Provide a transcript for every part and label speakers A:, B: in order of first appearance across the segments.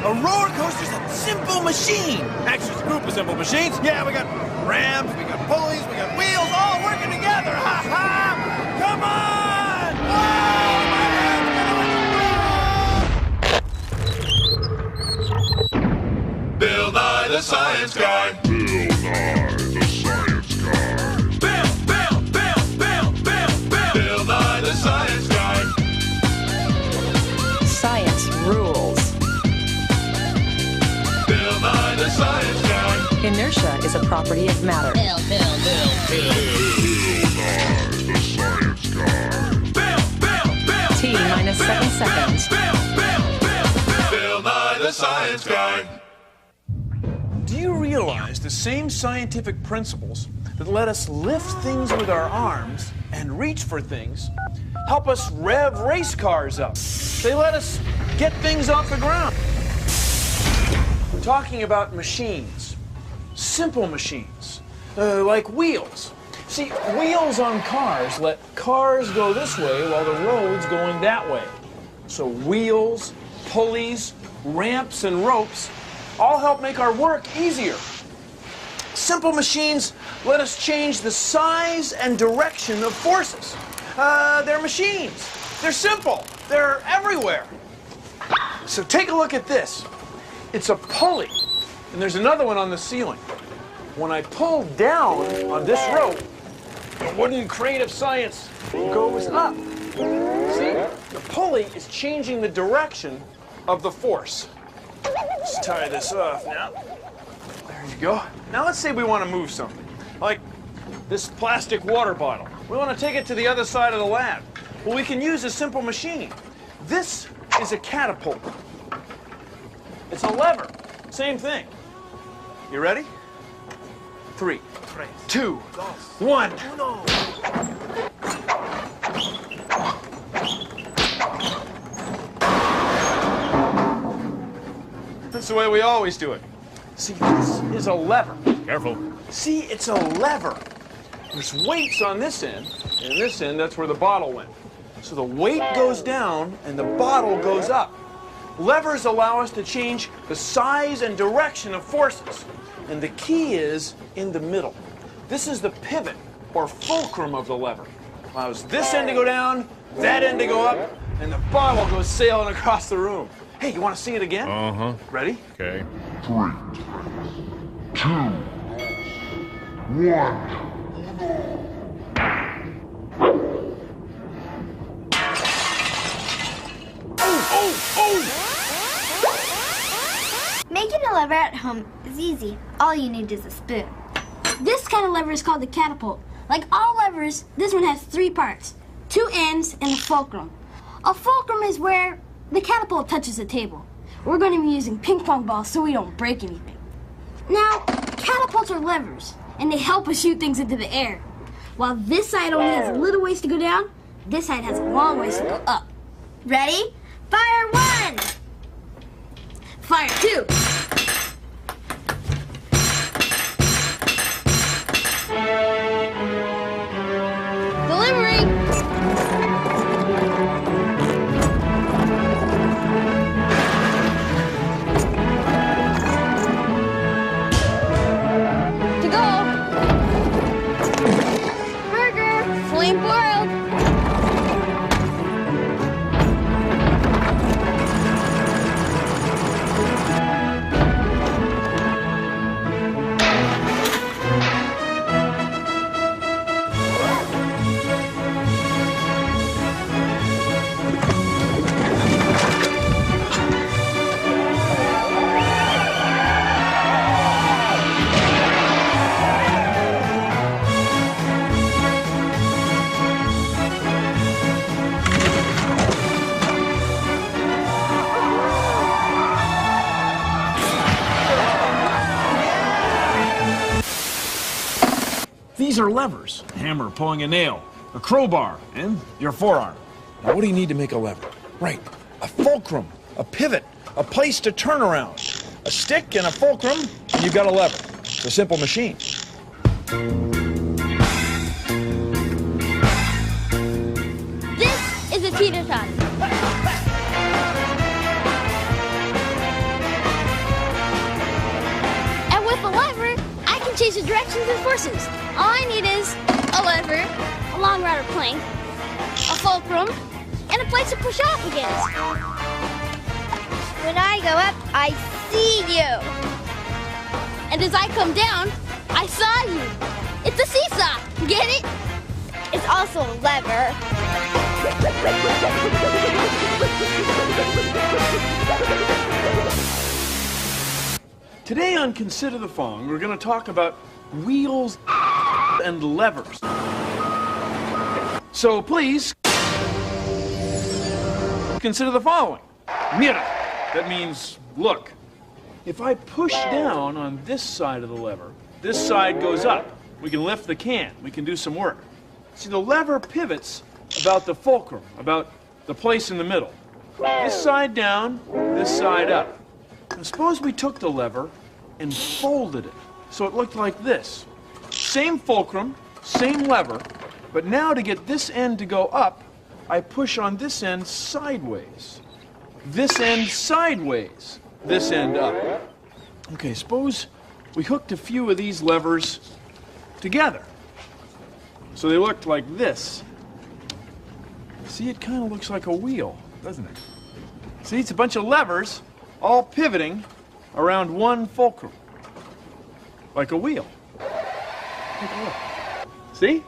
A: A roller coaster's a simple machine. Actually, it's a group of simple machines. Yeah, we got ramps, we got pulleys, we got wheels, all working together. Ha ha! Come on! Oh, my head's
B: Bill Nye the Science Guy.
C: Bill Nye the Science Guy.
B: Bill Nye the Science Guy.
D: Science rules.
B: Bill Nye the Science Guy.
D: Inertia is a property of matter.
C: Bill Nye the Science Guy.
D: T minus 7 seconds.
B: Bill Nye the Science Guy.
A: Do you realize the same scientific principles that let us lift things with our arms and reach for things help us rev race cars up? They let us get things off the ground. We're talking about machines, simple machines, like wheels. See, wheels on cars let cars go this way while the road's going that way. So wheels, pulleys, ramps, and ropes all help make our work easier. Simple machines let us change the size and direction of forces. They're machines. They're simple. They're everywhere. So take a look at this. It's a pulley, and there's another one on the ceiling. When I pull down on this rope, the wooden crate of science goes up. See? The pulley is changing the direction of the force. Let's tie this off now. There you go. Now let's say we want to move something, like this plastic water bottle. We want to take it to the other side of the lab. Well, we can use a simple machine. This is a catapult. It's a lever. Same thing. You ready? 3, 2, 1. That's the way we always do it. See, this is a lever.
E: Careful.
A: See, it's a lever. There's weights on this end, and this end, that's where the bottle went. So the weight goes down, and the bottle goes up. Levers allow us to change the size and direction of forces. And the key is in the middle. This is the pivot, or fulcrum of the lever. Allows this end to go down, that end to go up, and the bottle goes sailing across the room. Hey, you want to see it again?
E: Uh-huh.
A: Ready?
E: Okay.
C: 3, 2, 1.
F: Making a lever at home is easy. All you need is a spoon. This kind of lever is called the catapult. Like all levers, this one has 3 parts, 2 ends and a fulcrum. A fulcrum is where the catapult touches the table. We're going to be using ping pong balls so we don't break anything. Now, catapults are levers, and they help us shoot things into the air. While this side only has a little ways to go down, this side has a long ways to go up. Ready? Fire 1! Fire 2! Delivery! To go! Burger! Flame broiled!
A: These are levers. A hammer pulling a nail, a crowbar, and your forearm. Now, what do you need to make a lever? Right, a fulcrum, a pivot, a place to turn around. A stick and a fulcrum, and you've got a lever. It's a simple machine.
F: This is a teeter-totter. can change the directions of the forces. All I need is a lever, a long rod or plank, a fulcrum, and a place to push off against. When I go up, I see you. And as I come down, I saw you. It's a seesaw. Get it? It's also a lever.
A: Today on Consider the Following, we're going to talk about wheels and levers. So please, consider the following. Mira, that means look. If I push down on this side of the lever, this side goes up. We can lift the can. We can do some work. See, the lever pivots about the fulcrum, about the place in the middle. This side down, this side up. Now, suppose we took the lever and folded it so it looked like this. Same fulcrum, same lever, but now to get this end to go up, I push on this end sideways. This end sideways. This end up. Okay, suppose we hooked a few of these levers together. So they looked like this. See, it kind of looks like a wheel, doesn't it? See, it's a bunch of levers all pivoting around one fulcrum. Like a wheel. Take a look. See?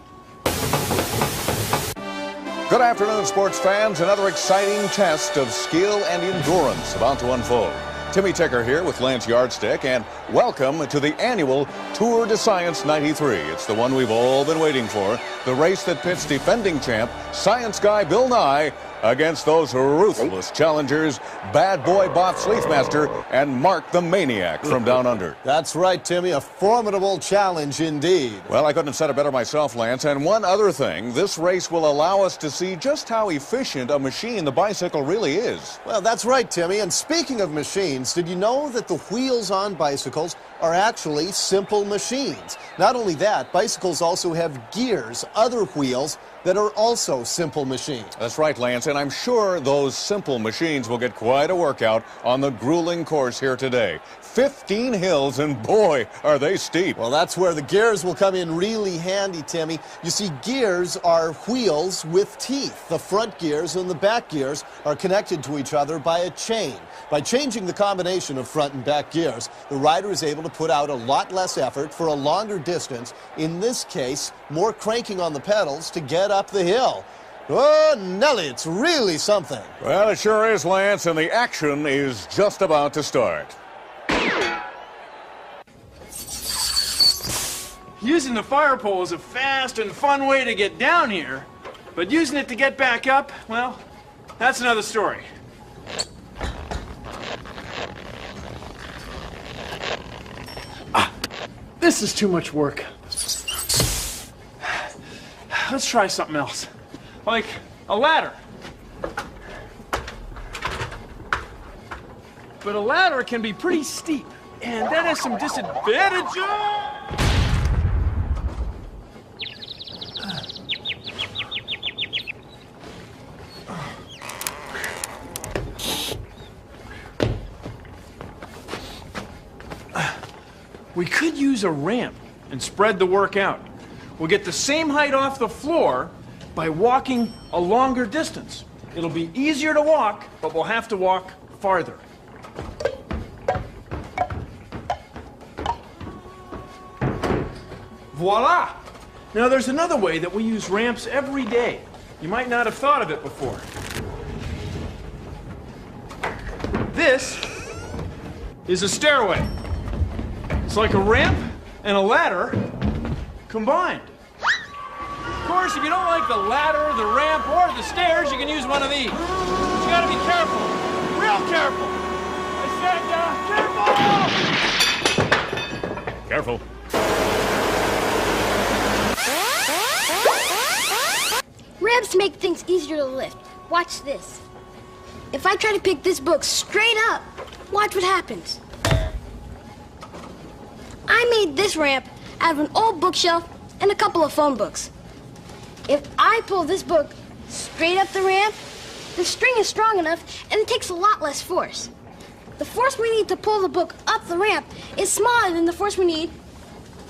E: Good afternoon, sports fans. Another exciting test of skill and endurance about to unfold. Timmy Ticker here with Lance Yardstick, and welcome to the annual Tour de Science 93. It's the one we've all been waiting for, the race that pits defending champ, science guy Bill Nye, against those ruthless challengers, Bad Boy Bob Sleethmaster and Mark the Maniac from down under.
G: That's right, Timmy. A formidable challenge indeed.
E: Well, I couldn't have said it better myself, Lance. And one other thing, this race will allow us to see just how efficient a machine the bicycle really is.
G: Well, that's right, Timmy. And speaking of machines, did you know that the wheels on bicycles are actually simple machines? Not only that, bicycles also have gears, other wheels, that are also simple machines.
E: That's right, Lance, and I'm sure those simple machines will get quite a workout on the grueling course here today. 15 hills, and boy, are they steep.
G: Well, that's where the gears will come in really handy, Timmy. You see, gears are wheels with teeth. The front gears and the back gears are connected to each other by a chain. By changing the combination of front and back gears, the rider is able to put out a lot less effort for a longer distance. In this case, more cranking on the pedals to get up the hill. Oh, Nelly, it's really something.
E: Well, it sure is, Lance, and the action is just about to start.
A: Using the fire pole is a fast and fun way to get down here, but using it to get back up, well, that's another story. This is too much work. Let's try something else, like a ladder. But a ladder can be pretty steep, and that has some disadvantages. We could use a ramp and spread the work out. We'll get the same height off the floor by walking a longer distance. It'll be easier to walk, but we'll have to walk farther. Voila! Now there's another way that we use ramps every day. You might not have thought of it before. This is a stairway. It's like a ramp and a ladder combined. Of course, if you don't like the ladder, the ramp, or the stairs, you can use one of these. But you gotta be careful, real careful. I said, careful.
E: Careful.
F: Ramps make things easier to lift. Watch this. If I try to pick this book straight up, watch what happens. I made this ramp out of an old bookshelf and a couple of phone books. If I pull this book straight up the ramp, the string is strong enough and it takes a lot less force. The force we need to pull the book up the ramp is smaller than the force we need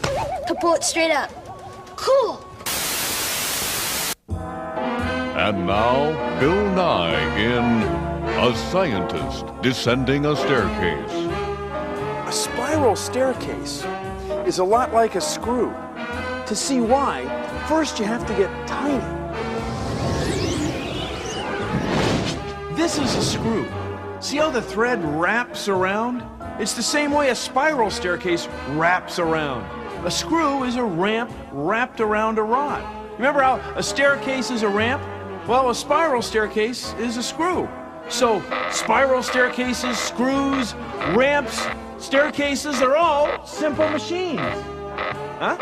F: to to pull it straight up. Cool.
C: And now, Bill Nye in A Scientist Descending a Staircase.
A: A spiral staircase is a lot like a screw. To see why, first you have to get tiny. This is a screw. See how the thread wraps around? It's the same way a spiral staircase wraps around. A screw is a ramp wrapped around a rod. Remember how a staircase is a ramp? Well, a spiral staircase is a screw. So, spiral staircases, screws, ramps, staircases are all simple machines. Huh?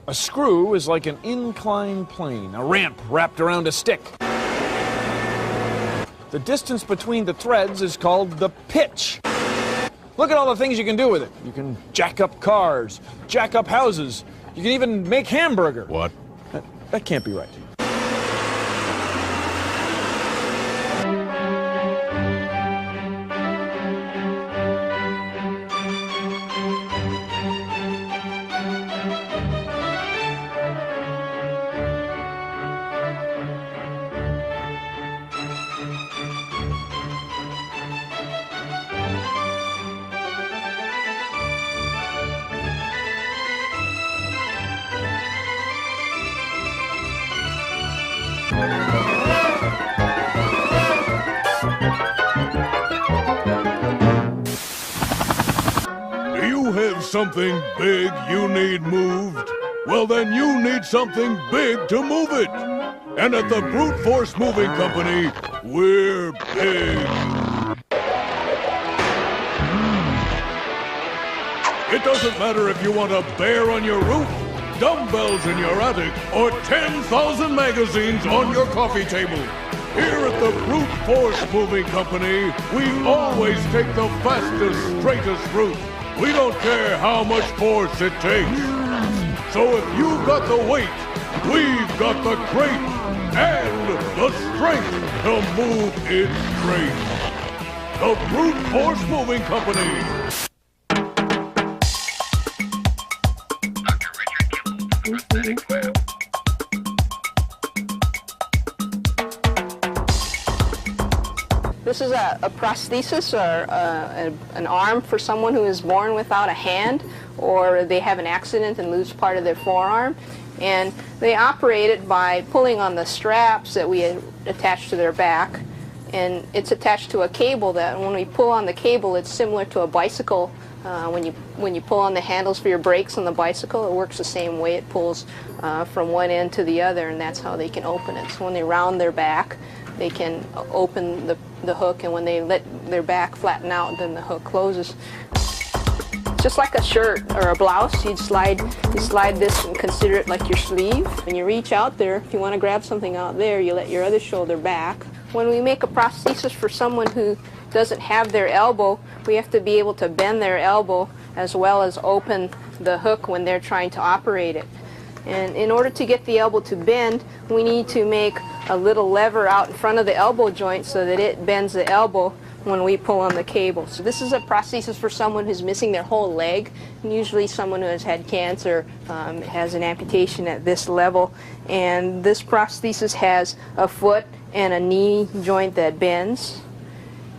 A: A screw is like an inclined plane, a ramp wrapped around a stick. The distance between the threads is called the pitch. Look at all the things you can do with it. You can jack up cars, jack up houses. You can even make hamburger.
C: What?
A: That can't be right.
C: Do you have something big you need moved? Well, then you need something big to move it. And at the Brute Force Moving Company, we're big. It doesn't matter if you want a bear on your roof, dumbbells in your attic, or 10,000 magazines on your coffee table. Here at the Brute Force Moving Company, we always take the fastest, straightest route. We don't care how much force it takes. So if you've got the weight, we've got the crate and the strength to move it straight. The Brute Force Moving Company.
H: This is a prosthesis or an arm for someone who is born without a hand, or they have an accident and lose part of their forearm. And they operate it by pulling on the straps that we attach to their back. And it's attached to a cable that when we pull on the cable, it's similar to a bicycle. When you pull on the handles for your brakes on the bicycle, it works the same way. It pulls from one end to the other, and that's how they can open it. So when they round their back, they can open the hook, and when they let their back flatten out, then the hook closes. Just like a shirt or a blouse, you slide this and consider it like your sleeve. When you reach out there, if you want to grab something out there, you let your other shoulder back. When we make a prosthesis for someone who doesn't have their elbow, we have to be able to bend their elbow as well as open the hook when they're trying to operate it. And in order to get the elbow to bend, we need to make a little lever out in front of the elbow joint so that it bends the elbow when we pull on the cable. So this is a prosthesis for someone who's missing their whole leg, and usually someone who has had cancer has an amputation at this level. And this prosthesis has a foot and a knee joint that bends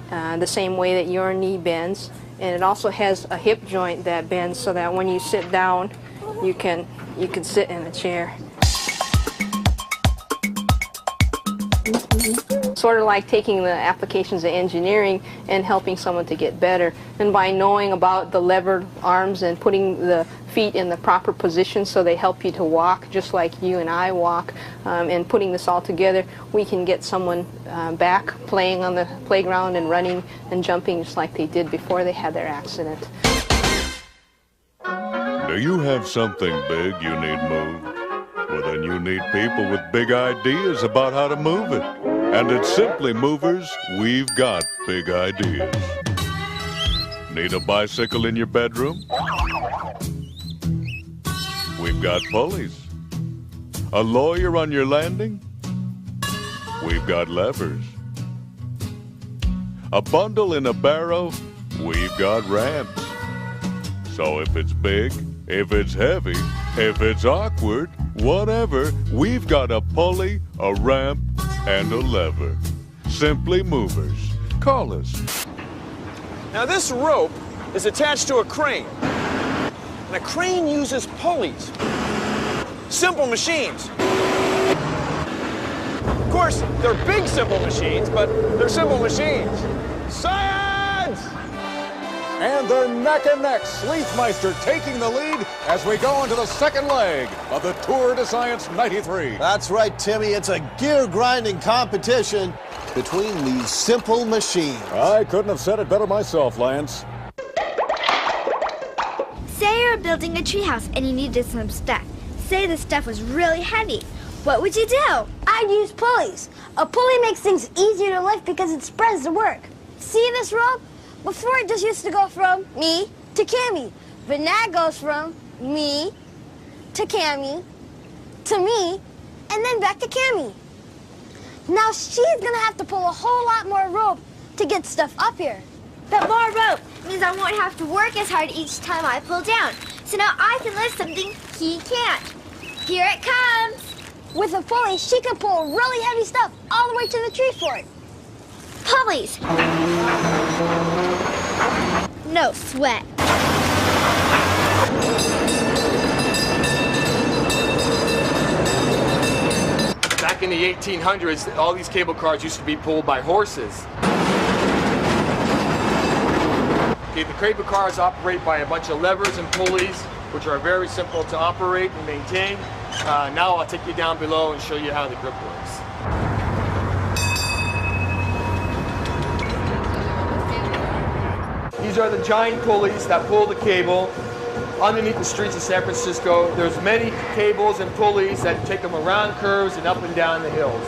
H: the same way that your knee bends. And it also has a hip joint that bends so that when you sit down, you can sit in a chair. Sort of like taking the applications of engineering and helping someone to get better. And by knowing about the levered arms and putting the feet in the proper position so they help you to walk just like you and I walk, and putting this all together, we can get someone back playing on the playground and running and jumping just like they did before they had their accident.
C: Do you have something big you need moved? Well, then you need people with big ideas about how to move it. And at Simply Movers, we've got big ideas. Need a bicycle in your bedroom? We've got pulleys. A lawyer on your landing? We've got levers. A bundle in a barrow? we've got ramps. So if it's big, if it's heavy, if it's awkward, whatever, we've got a pulley, a ramp, and a lever. Simply Movers. Call us.
A: Now this rope is attached to a crane. And a crane uses pulleys. Simple machines. Of course, they're big simple machines, but they're simple machines. Science!
E: And they're neck and neck. Sleethmeister taking the lead as we go into the second leg of the Tour de Science 93.
G: That's right, Timmy. It's a gear-grinding competition between these simple machines.
E: I couldn't have said it better myself, Lance.
F: Say you're building a treehouse and you needed some stuff. Say the stuff was really heavy. What would you do? I'd use pulleys. A pulley makes things easier to lift because it spreads the work. See this rope? Before it just used to go from me to Cammy. But now it goes from me to Cammy to me and then back to Cammy. Now she's gonna have to pull a whole lot more rope to get stuff up here. But more rope means I won't have to work as hard each time I pull down. So now I can lift something he can't. Here it comes. With a pulley, she can pull really heavy stuff all the way to the tree fort. Pulleys. No sweat.
I: Back in the 1800s, all these cable cars used to be pulled by horses. Okay, the cable cars operate by a bunch of levers and pulleys, which are very simple to operate and maintain. Now I'll take you down below and show you how the grip works. These are the giant pulleys that pull the cable underneath the streets of San Francisco. There's many cables and pulleys that take them around curves and up and down the hills.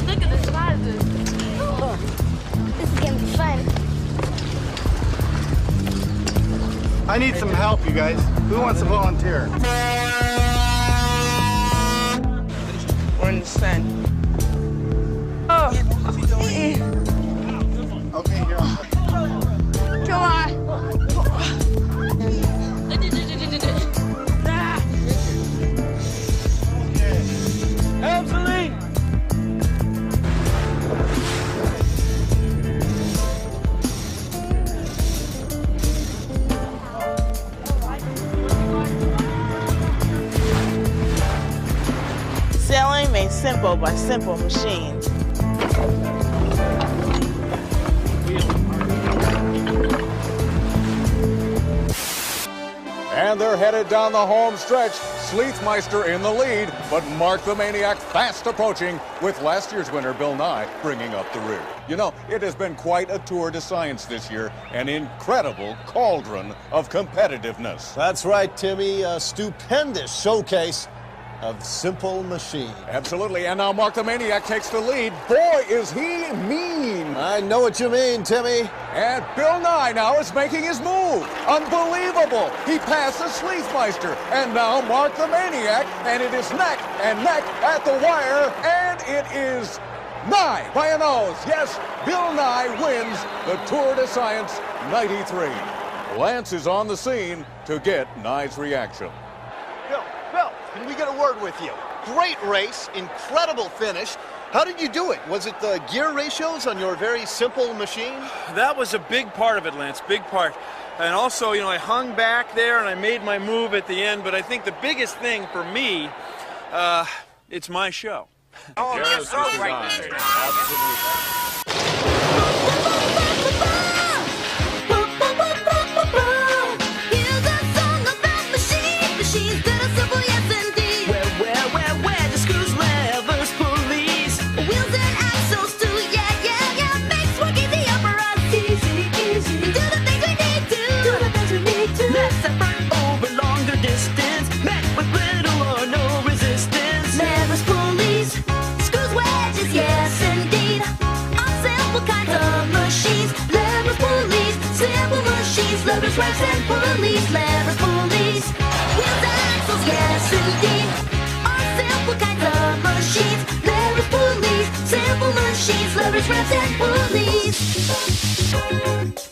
F: Look at the sizes. This is gonna be fun.
J: I need some help, you guys. Who wants to volunteer?
K: We're in the sun. Oh.
J: Okay, here.
K: Come on.
A: Absolutely.
K: Sailing made simple by simple machines.
E: And they're headed down the home stretch. Sleethmeister in the lead, but Mark the Maniac fast approaching with last year's winner, Bill Nye, bringing up the rear. You know, it has been quite a Tour de Science this year, an incredible cauldron of competitiveness.
G: That's right, Timmy. A stupendous showcase of simple machines.
E: Absolutely, and now Mark the Maniac takes the lead. Boy, is he mean!
G: I know what you mean, Timmy.
E: And Bill Nye now is making his move. Unbelievable! He passes Sleethmeister, and now Mark the Maniac, and it is neck and neck at the wire, and it is Nye by a nose. Yes, Bill Nye wins the Tour de Science 93. Lance is on the scene to get Nye's reaction.
G: Bill, can we get a word with you? Great race, incredible finish. How did you do it? Was it the gear ratios on your very simple machine?
A: That was a big part of it, Lance, big part. And also, you know, I hung back there and I made my move at the end, but I think the biggest thing for me, it's my show.
K: Oh,
E: yes,
K: you're so right.
F: Yes, indeed.
L: revs and pulleys, levers, pulleys, wheels and axles, yes indeed. All simple kinds of machines, levers, pulleys, simple machines, levers, revs and pulleys.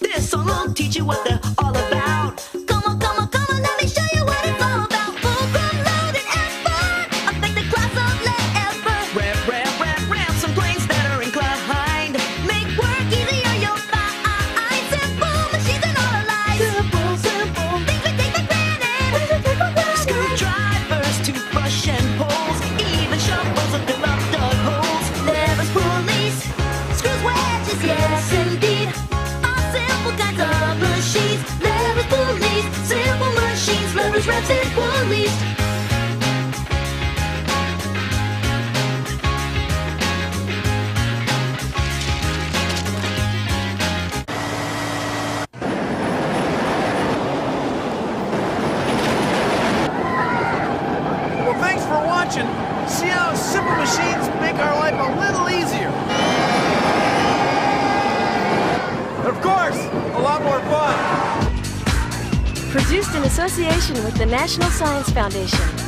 L: This song will teach you what they're all about. Come on, come on, come on, let me show you what it's all about. Fulcrum, load, and effort, affect the class of lever. Rev, rev, rev, rev, some planes that are inclined. Make work easier, you'll find. Simple machines and all alike. Simple, simple, things we take for granted. Screwdrivers, toothbrush and poles, even shovels that fill up dug holes. Levers, pulleys, screws, wedges, yes indeed. All simple kinds of machines, levers, pulleys, simple machines, levers, revs, and pulleys.
A: Well, thanks for watching. See how simple machines make our life a little easier. And of course, a lot more fun.
L: Produced in association with the National Science Foundation.